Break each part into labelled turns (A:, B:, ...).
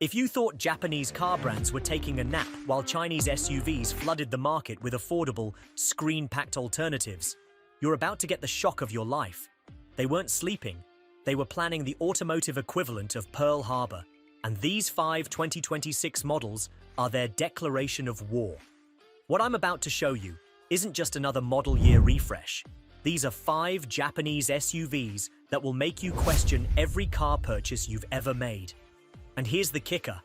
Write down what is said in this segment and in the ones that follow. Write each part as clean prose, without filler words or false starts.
A: If you thought Japanese car brands were taking a nap while Chinese SUVs flooded the market with affordable, screen-packed alternatives, you're about to get the shock of your life. They weren't sleeping. They were planning the automotive equivalent of Pearl Harbor, and these 5 2026 models are their declaration of war. What I'm about to show you isn't just another model year refresh. These are 5 Japanese SUVs that will make you question every car purchase you've ever made. And here's the kicker.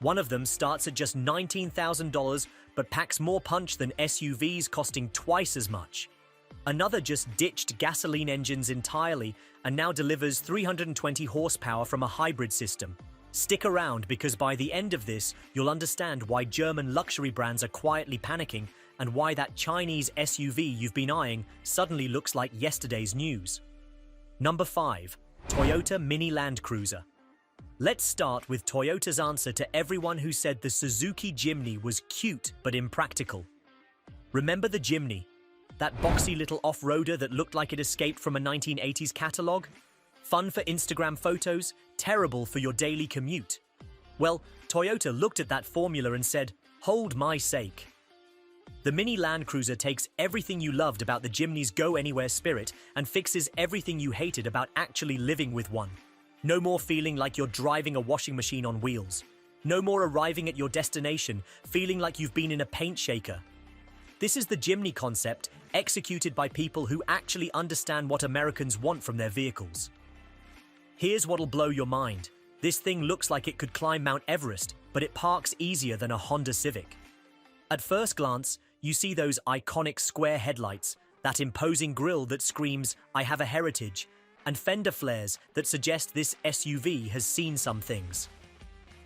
A: One of them starts at just $19,000 but packs more punch than SUVs costing twice as much. Another just ditched gasoline engines entirely and now delivers 320 horsepower from a hybrid system. Stick around because by the end of this, you'll understand why German luxury brands are quietly panicking and why that Chinese SUV you've been eyeing suddenly looks like yesterday's news. Number 5. Toyota Mini Land Cruiser. Let's start with Toyota's answer to everyone who said the Suzuki Jimny was cute but impractical. Remember the Jimny? That boxy little off-roader that looked like it escaped from a 1980s catalogue? Fun for Instagram photos, terrible for your daily commute. Well, Toyota looked at that formula and said, "Hold my sake." The Mini Land Cruiser takes everything you loved about the Jimny's go-anywhere spirit and fixes everything you hated about actually living with one. No more feeling like you're driving a washing machine on wheels. No more arriving at your destination feeling like you've been in a paint shaker. This is the Jimny concept executed by people who actually understand what Americans want from their vehicles. Here's what'll blow your mind. This thing looks like it could climb Mount Everest, but it parks easier than a Honda Civic. At first glance, you see those iconic square headlights, that imposing grille that screams, "I have a heritage," and fender flares that suggest this SUV has seen some things.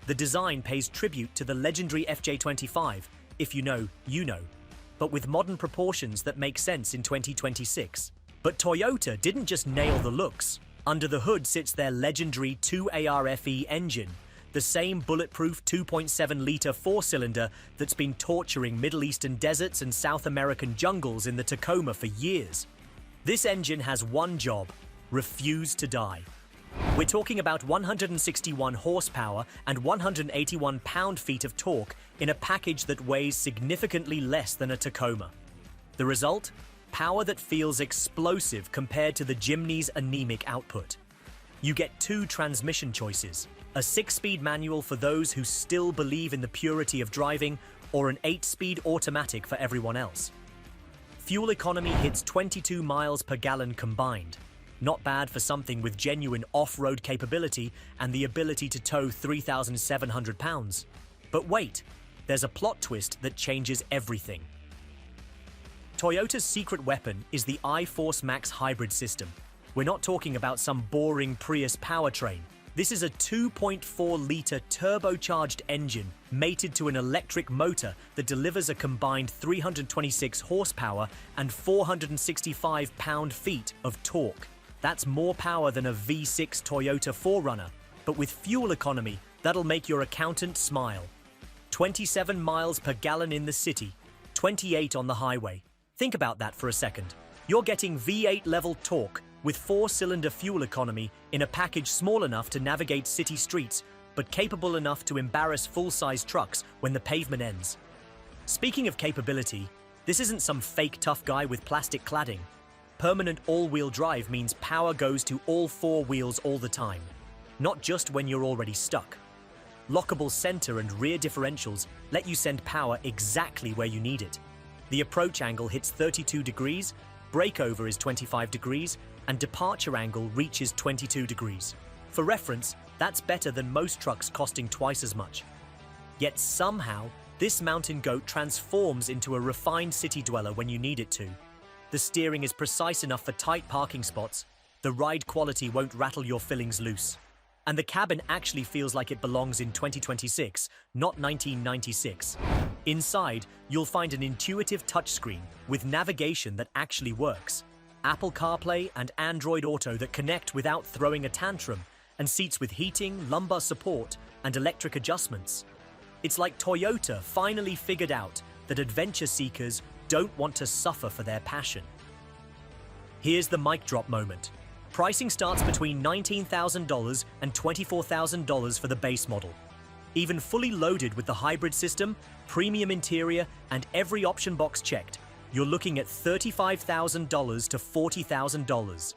A: The design pays tribute to the legendary FJ25, if you know, you know, but with modern proportions that make sense in 2026. But Toyota didn't just nail the looks. Under the hood sits their legendary 2ARFE engine, the same bulletproof 2.7-litre four-cylinder that's been torturing Middle Eastern deserts and South American jungles in the Tacoma for years. This engine has one job: refuse to die. We're talking about 161 horsepower and 181 pound-feet of torque in a package that weighs significantly less than a Tacoma. The result? Power that feels explosive compared to the Jimny's anemic output. You get 2 transmission choices, a 6-speed manual for those who still believe in the purity of driving, or an 8-speed automatic for everyone else. Fuel economy hits 22 miles per gallon combined. Not bad for something with genuine off-road capability and the ability to tow 3,700 pounds. But wait, there's a plot twist that changes everything. Toyota's secret weapon is the iForce Max hybrid system. We're not talking about some boring Prius powertrain. This is a 2.4-litre turbocharged engine mated to an electric motor that delivers a combined 326 horsepower and 465 pound-feet of torque. That's more power than a V6 Toyota 4Runner, but with fuel economy, that'll make your accountant smile. 27 miles per gallon in the city, 28 on the highway. Think about that for a second. You're getting V8 level torque with 4-cylinder fuel economy in a package small enough to navigate city streets, but capable enough to embarrass full-size trucks when the pavement ends. Speaking of capability, this isn't some fake tough guy with plastic cladding. Permanent all-wheel drive means power goes to all 4 wheels all the time, not just when you're already stuck. Lockable center and rear differentials let you send power exactly where you need it. The approach angle hits 32 degrees, breakover is 25 degrees, and departure angle reaches 22 degrees. For reference, that's better than most trucks costing twice as much. Yet somehow, this mountain goat transforms into a refined city dweller when you need it to. The steering is precise enough for tight parking spots, the ride quality won't rattle your fillings loose, and the cabin actually feels like it belongs in 2026, not 1996. Inside, you'll find an intuitive touchscreen with navigation that actually works, Apple CarPlay and Android Auto that connect without throwing a tantrum, and seats with heating, lumbar support, and electric adjustments. It's like Toyota finally figured out that adventure seekers don't want to suffer for their passion. Here's the mic drop moment. Pricing starts between $19,000 and $24,000 for the base model. Even fully loaded with the hybrid system, premium interior, and every option box checked, you're looking at $35,000 to $40,000.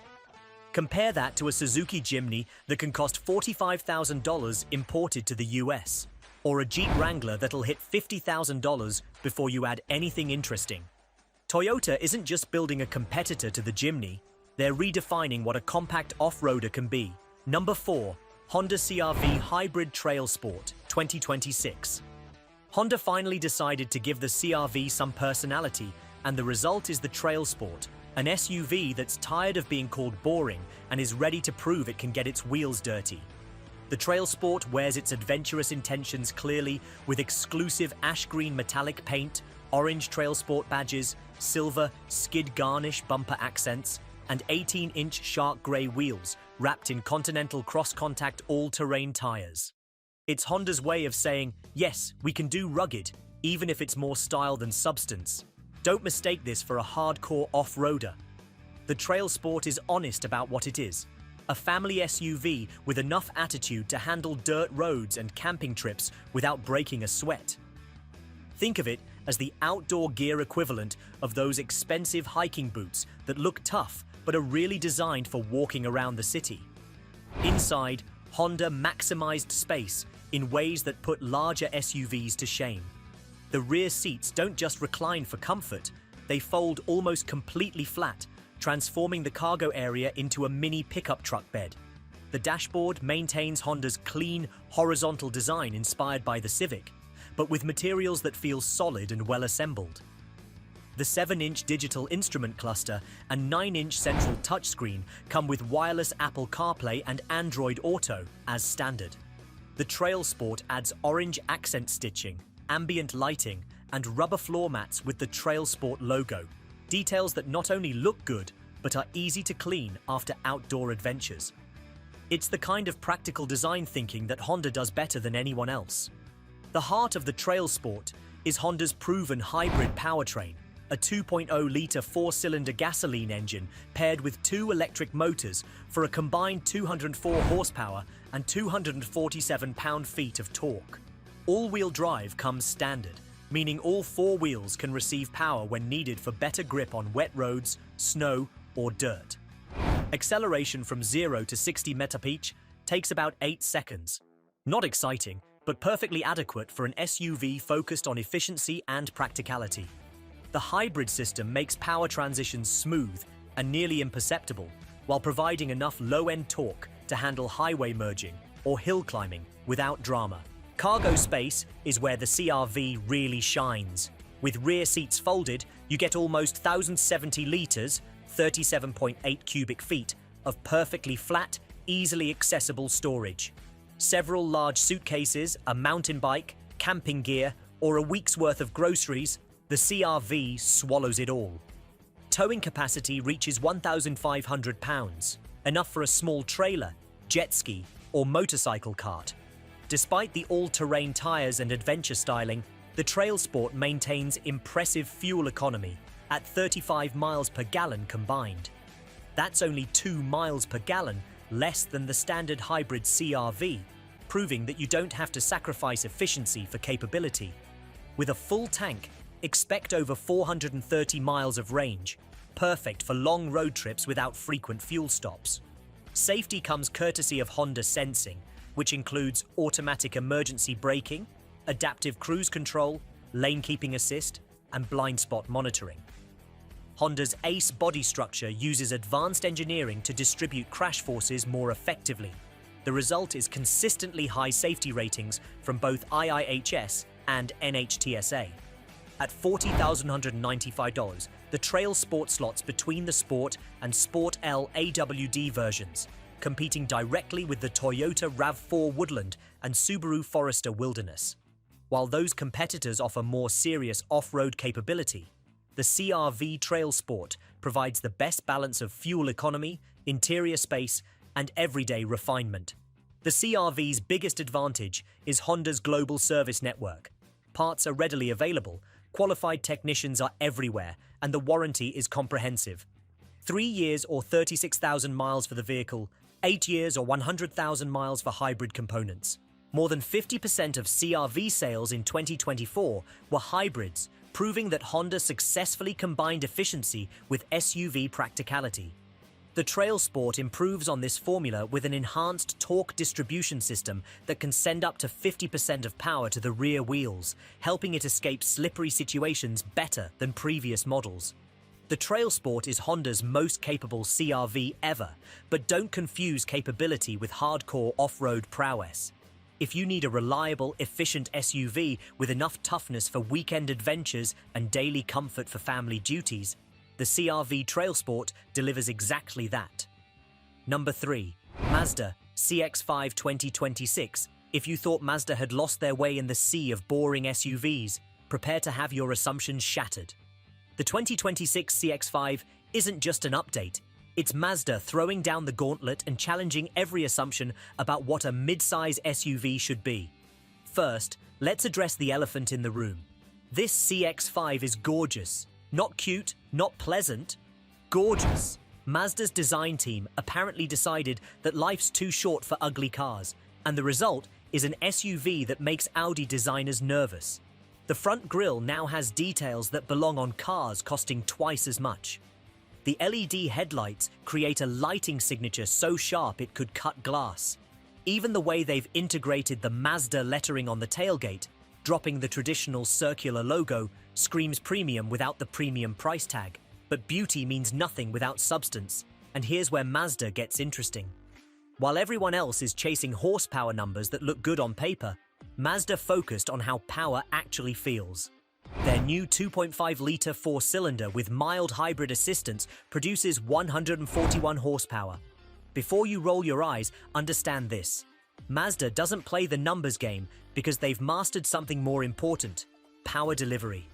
A: Compare that to a Suzuki Jimny that can cost $45,000 imported to the US, or a Jeep Wrangler that'll hit $50,000 before you add anything interesting. Toyota isn't just building a competitor to the Jimny, they're redefining what a compact off-roader can be. Number 4. Honda CR-V Hybrid Trail Sport 2026. Honda finally decided to give the CR-V some personality, and the result is the Trail Sport, an SUV that's tired of being called boring and is ready to prove it can get its wheels dirty. The Trail Sport wears its adventurous intentions clearly with exclusive ash green metallic paint, orange Trail Sport badges, silver skid garnish bumper accents, and 18-inch shark grey wheels wrapped in Continental cross-contact all-terrain tires. It's Honda's way of saying, yes, we can do rugged, even if it's more style than substance. Don't mistake this for a hardcore off-roader. The Trail Sport is honest about what it is. A family SUV with enough attitude to handle dirt roads and camping trips without breaking a sweat. Think of it as the outdoor gear equivalent of those expensive hiking boots that look tough but are really designed for walking around the city. Inside, Honda maximized space in ways that put larger SUVs to shame. The rear seats don't just recline for comfort, they fold almost completely flat, transforming the cargo area into a mini pickup truck bed. The dashboard maintains Honda's clean, horizontal design inspired by the Civic, but with materials that feel solid and well assembled. The 7-inch digital instrument cluster and 9-inch central touchscreen come with wireless Apple CarPlay and Android Auto as standard. The Trail Sport adds orange accent stitching, ambient lighting, and rubber floor mats with the Trail Sport logo, details that not only look good, but are easy to clean after outdoor adventures. It's the kind of practical design thinking that Honda does better than anyone else. The heart of the Trail Sport is Honda's proven hybrid powertrain, a 2.0-litre 4-cylinder gasoline engine paired with 2 electric motors for a combined 204 horsepower and 247 pound-feet of torque. All-wheel drive comes standard, meaning all 4 wheels can receive power when needed for better grip on wet roads, snow, or dirt. Acceleration from 0 to 60 mph takes about 8 seconds. Not exciting, but perfectly adequate for an SUV focused on efficiency and practicality. The hybrid system makes power transitions smooth and nearly imperceptible, while providing enough low-end torque to handle highway merging or hill climbing without drama. Cargo space is where the CR-V really shines. With rear seats folded, you get almost 1,070 litres, 37.8 cubic feet, of perfectly flat, easily accessible storage. Several large suitcases, a mountain bike, camping gear, or a week's worth of groceries, the CR-V swallows it all. Towing capacity reaches 1,500 pounds, enough for a small trailer, jet ski, or motorcycle cart. Despite the all-terrain tires and adventure styling, the Trail Sport maintains impressive fuel economy at 35 miles per gallon combined. That's only 2 miles per gallon less than the standard hybrid CR-V, proving that you don't have to sacrifice efficiency for capability. With a full tank, expect over 430 miles of range, perfect for long road trips without frequent fuel stops. Safety comes courtesy of Honda Sensing, which includes automatic emergency braking, adaptive cruise control, lane keeping assist, and blind spot monitoring. Honda's ACE body structure uses advanced engineering to distribute crash forces more effectively. The result is consistently high safety ratings from both IIHS and NHTSA. At $40,195, the Trail Sport slots between the Sport and Sport L AWD versions, competing directly with the Toyota RAV4 Woodland and Subaru Forester Wilderness. While those competitors offer more serious off-road capability, the CR-V Trail Sport provides the best balance of fuel economy, interior space, and everyday refinement. The CR-V's biggest advantage is Honda's global service network. Parts are readily available, qualified technicians are everywhere, and the warranty is comprehensive. 3 years or 36,000 miles for the vehicle, 8 years or 100,000 miles for hybrid components. More than 50% of CR-V sales in 2024 were hybrids, proving that Honda successfully combined efficiency with SUV practicality. The Trail Sport improves on this formula with an enhanced torque distribution system that can send up to 50% of power to the rear wheels, helping it escape slippery situations better than previous models. The Trail Sport is Honda's most capable CR-V ever, but don't confuse capability with hardcore off-road prowess. If you need a reliable, efficient SUV with enough toughness for weekend adventures and daily comfort for family duties, the CR-V Trail Sport delivers exactly that. Number 3. Mazda CX-5 2026. If you thought Mazda had lost their way in the sea of boring SUVs, prepare to have your assumptions shattered. The 2026 CX-5 isn't just an update. It's Mazda throwing down the gauntlet and challenging every assumption about what a mid-size SUV should be. First, let's address the elephant in the room. This CX-5 is gorgeous. Not cute, not pleasant. Gorgeous. Mazda's design team apparently decided that life's too short for ugly cars, and the result is an SUV that makes Audi designers nervous. The front grille now has details that belong on cars costing twice as much. The LED headlights create a lighting signature so sharp it could cut glass. Even the way they've integrated the Mazda lettering on the tailgate, dropping the traditional circular logo, screams premium without the premium price tag. But beauty means nothing without substance, and here's where Mazda gets interesting. While everyone else is chasing horsepower numbers that look good on paper, Mazda focused on how power actually feels. Their new 2.5-litre four-cylinder with mild hybrid assistance produces 141 horsepower. Before you roll your eyes, understand this. Mazda doesn't play the numbers game because they've mastered something more important: power delivery.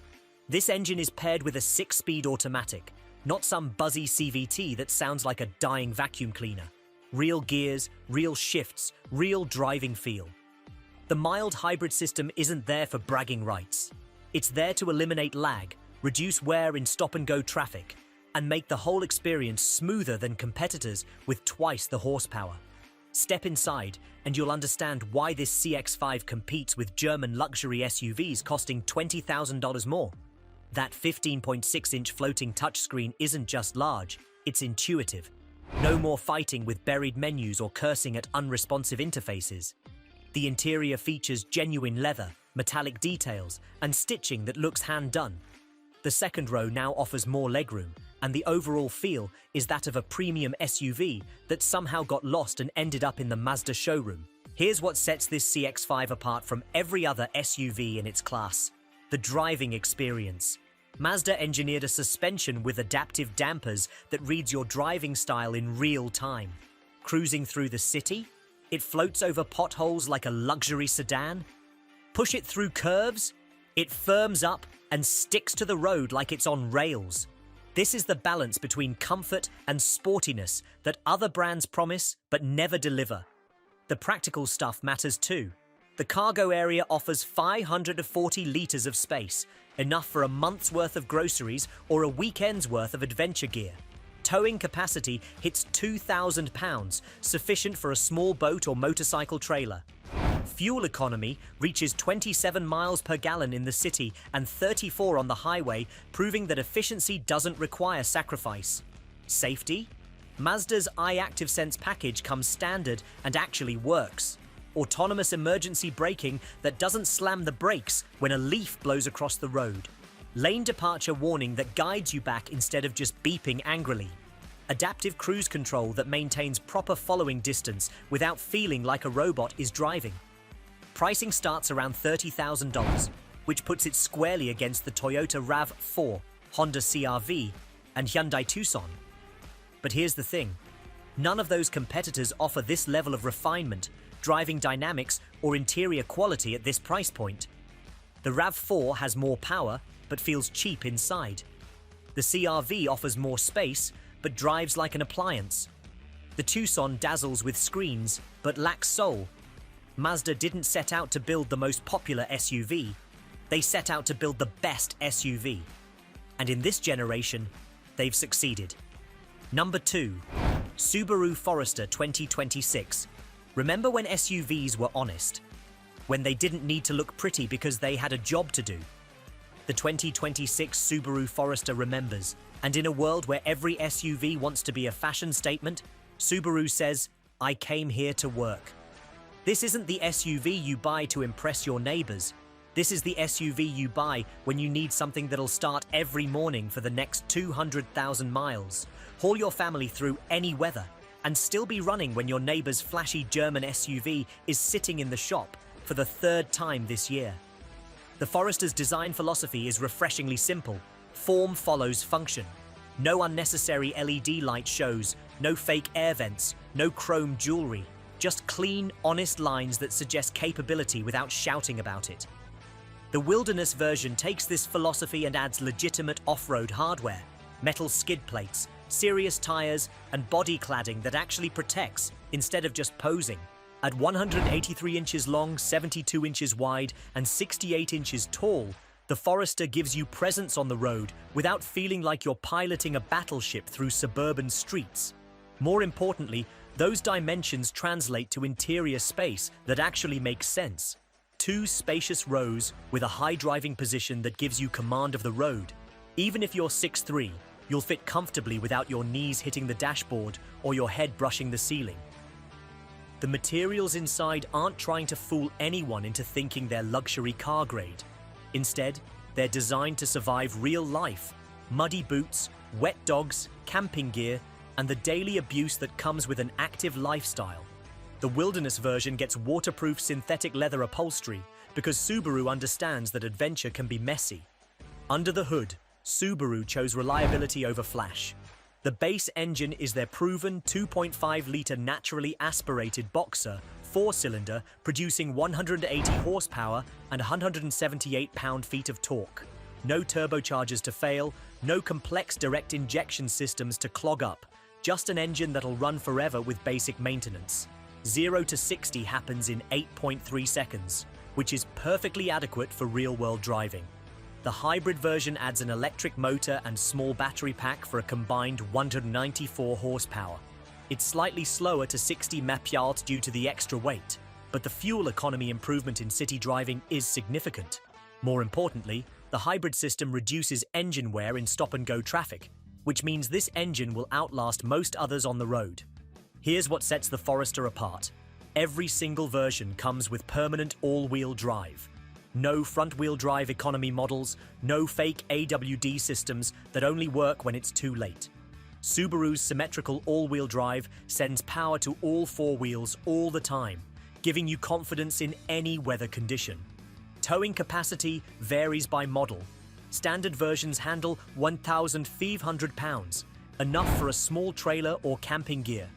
A: This engine is paired with a 6-speed automatic, not some buzzy CVT that sounds like a dying vacuum cleaner. Real gears, real shifts, real driving feel. The mild hybrid system isn't there for bragging rights. It's there to eliminate lag, reduce wear in stop-and-go traffic, and make the whole experience smoother than competitors with twice the horsepower. Step inside, and you'll understand why this CX-5 competes with German luxury SUVs costing $20,000 more. That 15.6-inch floating touchscreen isn't just large, it's intuitive. No more fighting with buried menus or cursing at unresponsive interfaces. The interior features genuine leather, metallic details, and stitching that looks hand-done. The second row now offers more legroom, and the overall feel is that of a premium SUV that somehow got lost and ended up in the Mazda showroom. Here's what sets this CX-5 apart from every other SUV in its class: the driving experience. Mazda engineered a suspension with adaptive dampers that reads your driving style in real time. Cruising through the city? It floats over potholes like a luxury sedan. Push it through curves? It firms up and sticks to the road like it's on rails. This is the balance between comfort and sportiness that other brands promise but never deliver. The practical stuff matters too. The cargo area offers 540 litres of space, enough for a month's worth of groceries or a weekend's worth of adventure gear. Towing capacity hits 2,000 pounds, sufficient for a small boat or motorcycle trailer. Fuel economy reaches 27 miles per gallon in the city and 34 on the highway, proving that efficiency doesn't require sacrifice. Safety? Mazda's iActiveSense package comes standard and actually works. Autonomous emergency braking that doesn't slam the brakes when a leaf blows across the road. Lane departure warning that guides you back instead of just beeping angrily. Adaptive cruise control that maintains proper following distance without feeling like a robot is driving. Pricing starts around $30,000, which puts it squarely against the Toyota RAV4, Honda CR-V, and Hyundai Tucson. But here's the thing. None of those competitors offer this level of refinement, driving dynamics, or interior quality at this price point. The RAV4 has more power, but feels cheap inside. The CR-V offers more space, but drives like an appliance. The Tucson dazzles with screens, but lacks soul. Mazda didn't set out to build the most popular SUV. They set out to build the best SUV. And in this generation, they've succeeded. Number 2. Subaru Forester 2026. Remember when SUVs were honest? when they didn't need to look pretty because they had a job to do. The 2026 Subaru Forester remembers, and in a world where every SUV wants to be a fashion statement, Subaru says, "I came here to work." This isn't the SUV you buy to impress your neighbors. This is the SUV you buy when you need something that'll start every morning for the next 200,000 miles, haul your family through any weather, and still be running when your neighbor's flashy German SUV is sitting in the shop for the third time this year. The Forester's design philosophy is refreshingly simple. Form follows function. No unnecessary LED light shows, no fake air vents, no chrome jewelry, just clean, honest lines that suggest capability without shouting about it. The Wilderness version takes this philosophy and adds legitimate off-road hardware, metal skid plates, serious tires, and body cladding that actually protects instead of just posing. At 183 inches long, 72 inches wide, and 68 inches tall, the Forester gives you presence on the road without feeling like you're piloting a battleship through suburban streets. More importantly, those dimensions translate to interior space that actually makes sense. Two spacious rows with a high driving position that gives you command of the road. Even if you're 6'3", you'll fit comfortably without your knees hitting the dashboard or your head brushing the ceiling. The materials inside aren't trying to fool anyone into thinking they're luxury car grade. Instead, they're designed to survive real life, muddy boots, wet dogs, camping gear, and the daily abuse that comes with an active lifestyle. The Wilderness version gets waterproof synthetic leather upholstery because Subaru understands that adventure can be messy. Under the hood, Subaru chose reliability over flash. The base engine is their proven 2.5-litre naturally aspirated boxer, 4-cylinder, producing 180 horsepower and 178 pound-feet of torque. No turbochargers to fail, no complex direct injection systems to clog up, just an engine that'll run forever with basic maintenance. 0 to 60 happens in 8.3 seconds, which is perfectly adequate for real-world driving. The hybrid version adds an electric motor and small battery pack for a combined 194 horsepower. It's slightly slower to 60 mph due to the extra weight, but the fuel economy improvement in city driving is significant. More importantly, the hybrid system reduces engine wear in stop-and-go traffic, which means this engine will outlast most others on the road. Here's what sets the Forester apart. Every single version comes with permanent all-wheel drive. No front-wheel drive economy models, no fake AWD systems that only work when it's too late. Subaru's symmetrical all-wheel drive sends power to all four wheels all the time, giving you confidence in any weather condition. Towing capacity varies by model. Standard versions handle 1,500 pounds, enough for a small trailer or camping gear.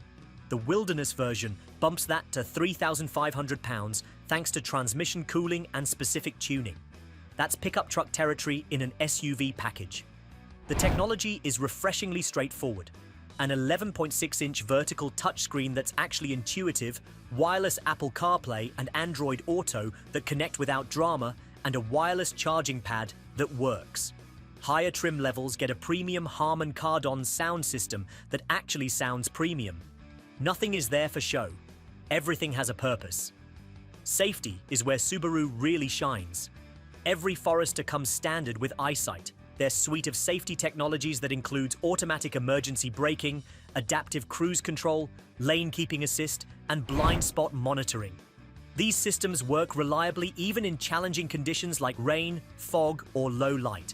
A: The Wilderness version bumps that to 3,500 pounds thanks to transmission cooling and specific tuning. That's pickup truck territory in an SUV package. The technology is refreshingly straightforward. An 11.6-inch vertical touchscreen that's actually intuitive, wireless Apple CarPlay and Android Auto that connect without drama, and a wireless charging pad that works. Higher trim levels get a premium Harman Kardon sound system that actually sounds premium. Nothing is there for show. Everything has a purpose. Safety is where Subaru really shines. Every Forester comes standard with EyeSight, their suite of safety technologies that includes automatic emergency braking, adaptive cruise control, lane keeping assist, and blind spot monitoring. These systems work reliably even in challenging conditions like rain, fog, or low light.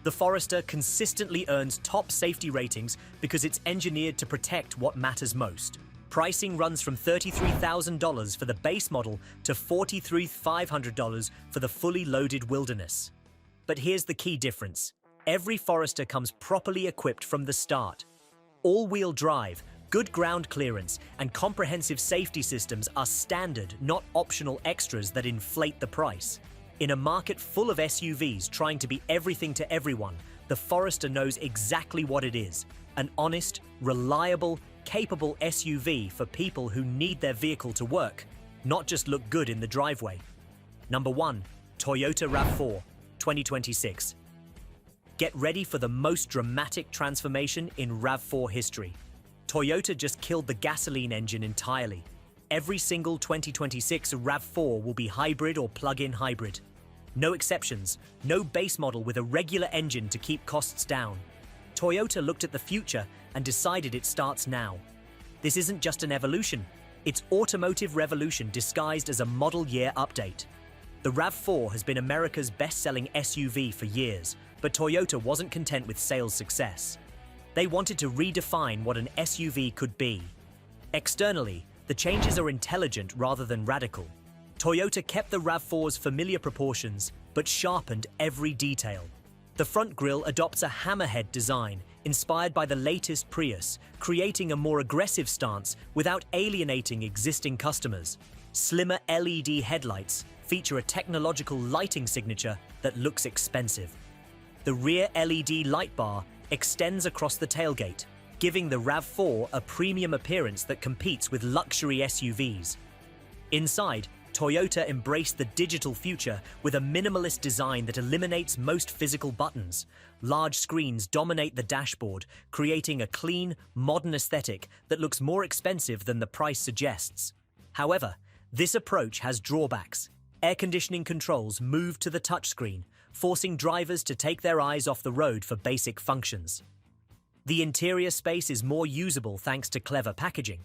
A: The Forester consistently earns top safety ratings because it's engineered to protect what matters most. Pricing runs from $33,000 for the base model to $43,500 for the fully loaded Wilderness. But here's the key difference. Every Forester comes properly equipped from the start. All-wheel drive, good ground clearance, and comprehensive safety systems are standard, not optional extras that inflate the price. In a market full of SUVs trying to be everything to everyone, the Forester knows exactly what it is: an honest, reliable, capable SUV for people who need their vehicle to work, not just look good in the driveway. Number 1. Toyota RAV4, 2026. Get ready for the most dramatic transformation in RAV4 history. Toyota just killed the gasoline engine entirely. every single 2026 RAV4 will be hybrid or plug-in hybrid. No exceptions, no base model with a regular engine to keep costs down. Toyota looked at the future and decided it starts now. This isn't just an evolution, it's automotive revolution disguised as a model year update. The RAV4 has been America's best-selling SUV for years, but Toyota wasn't content with sales success. They wanted to redefine what an SUV could be. Externally, the changes are intelligent rather than radical. Toyota kept the RAV4's familiar proportions, but sharpened every detail. The front grille adopts a hammerhead design, inspired by the latest Prius, creating a more aggressive stance without alienating existing customers. Slimmer LED headlights feature a technological lighting signature that looks expensive. The rear LED light bar extends across the tailgate, giving the RAV4 a premium appearance that competes with luxury SUVs. Inside, Toyota embraced the digital future with a minimalist design that eliminates most physical buttons. Large screens dominate the dashboard, creating a clean, modern aesthetic that looks more expensive than the price suggests. However, this approach has drawbacks. Air conditioning controls move to the touchscreen, forcing drivers to take their eyes off the road for basic functions. The interior space is more usable thanks to clever packaging.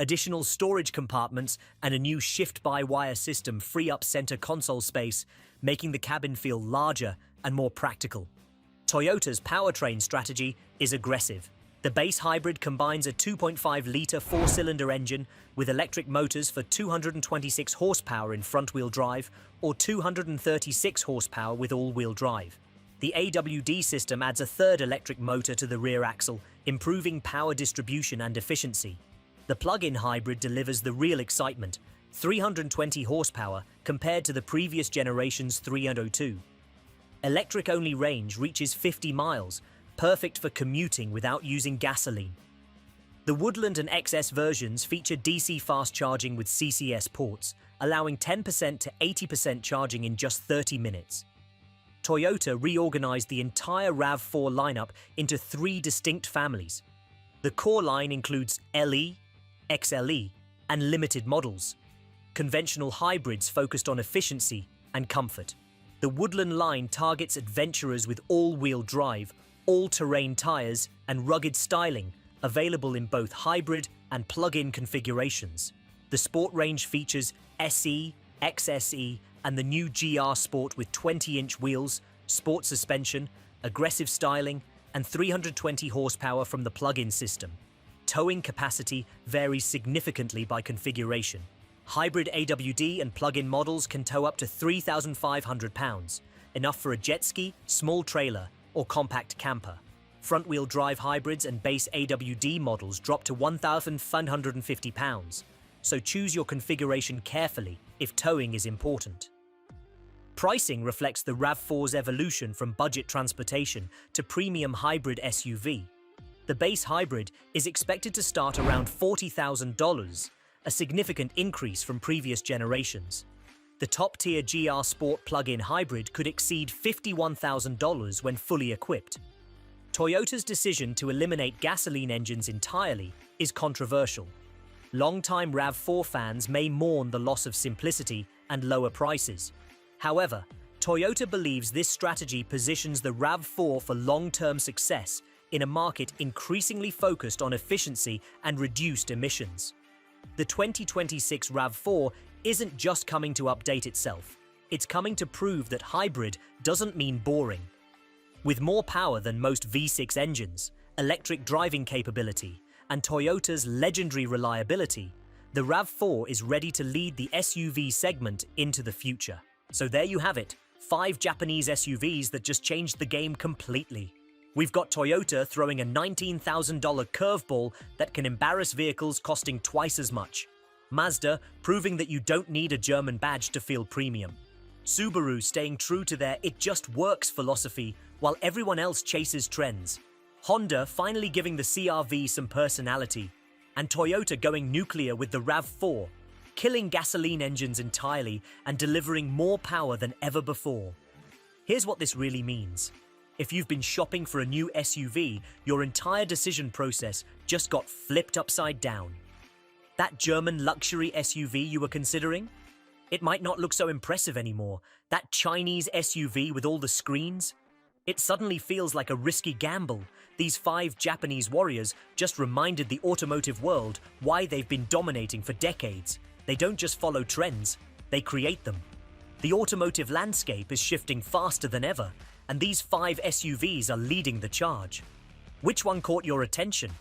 A: Additional storage compartments and a new shift-by-wire system free up center console space, making the cabin feel larger and more practical. Toyota's powertrain strategy is aggressive. The base hybrid combines a 2.5-liter four-cylinder engine with electric motors for 226 horsepower in front-wheel drive or 236 horsepower with all-wheel drive. The AWD system adds a third electric motor to the rear axle, improving power distribution and efficiency. The plug-in hybrid delivers the real excitement, 320 horsepower compared to the previous generation's 302. Electric-only range reaches 50 miles, perfect for commuting without using gasoline. The Woodland and XS versions feature DC fast charging with CCS ports, allowing 10% to 80% charging in just 30 minutes. Toyota reorganized the entire RAV4 lineup into 3 distinct families. The core line includes LE, XLE, and limited models. Conventional hybrids focused on efficiency and comfort. The Woodland line targets adventurers with all-wheel drive, all-terrain tires, and rugged styling, available in both hybrid and plug-in configurations. The Sport range features SE, XSE, and the new GR Sport with 20-inch wheels, sport suspension, aggressive styling, and 320 horsepower from the plug-in system. Towing capacity varies significantly by configuration. Hybrid AWD and plug-in models can tow up to 3,500 pounds, enough for a jet ski, small trailer, or compact camper. Front-wheel drive hybrids and base AWD models drop to 1,550 pounds, so choose your configuration carefully if towing is important. Pricing reflects the RAV4's evolution from budget transportation to premium hybrid SUV. The base hybrid is expected to start around $40,000, a significant increase from previous generations. The top-tier GR Sport plug-in hybrid could exceed $51,000 when fully equipped. Toyota's decision to eliminate gasoline engines entirely is controversial. Long-time RAV4 fans may mourn the loss of simplicity and lower prices. However, Toyota believes this strategy positions the RAV4 for long-term success in a market increasingly focused on efficiency and reduced emissions. The 2026 RAV4 isn't just coming to update itself, it's coming to prove that hybrid doesn't mean boring. With more power than most V6 engines, electric driving capability, and Toyota's legendary reliability, the RAV4 is ready to lead the SUV segment into the future. So there you have it, 5 Japanese SUVs that just changed the game completely. We've got Toyota throwing a $19,000 curveball that can embarrass vehicles costing twice as much. Mazda proving that you don't need a German badge to feel premium. Subaru staying true to their "it just works" philosophy while everyone else chases trends. Honda finally giving the CR-V some personality. And Toyota going nuclear with the RAV4, killing gasoline engines entirely and delivering more power than ever before. Here's what this really means. If you've been shopping for a new SUV, your entire decision process just got flipped upside down. That German luxury SUV you were considering? It might not look so impressive anymore. That Chinese SUV with all the screens? It suddenly feels like a risky gamble. These 5 Japanese warriors just reminded the automotive world why they've been dominating for decades. They don't just follow trends, they create them. The automotive landscape is shifting faster than ever, and these 5 SUVs are leading the charge. Which one caught your attention?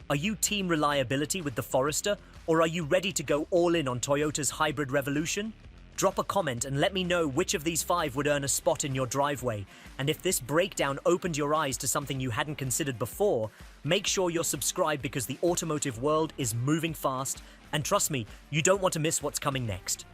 A: Are you team reliability with the Forester, or are you ready to go all in on Toyota's hybrid revolution? Drop a comment and let me know which of these 5 would earn a spot in your driveway. And if this breakdown opened your eyes to something you hadn't considered before, make sure you're subscribed because the automotive world is moving fast. And trust me, you don't want to miss what's coming next.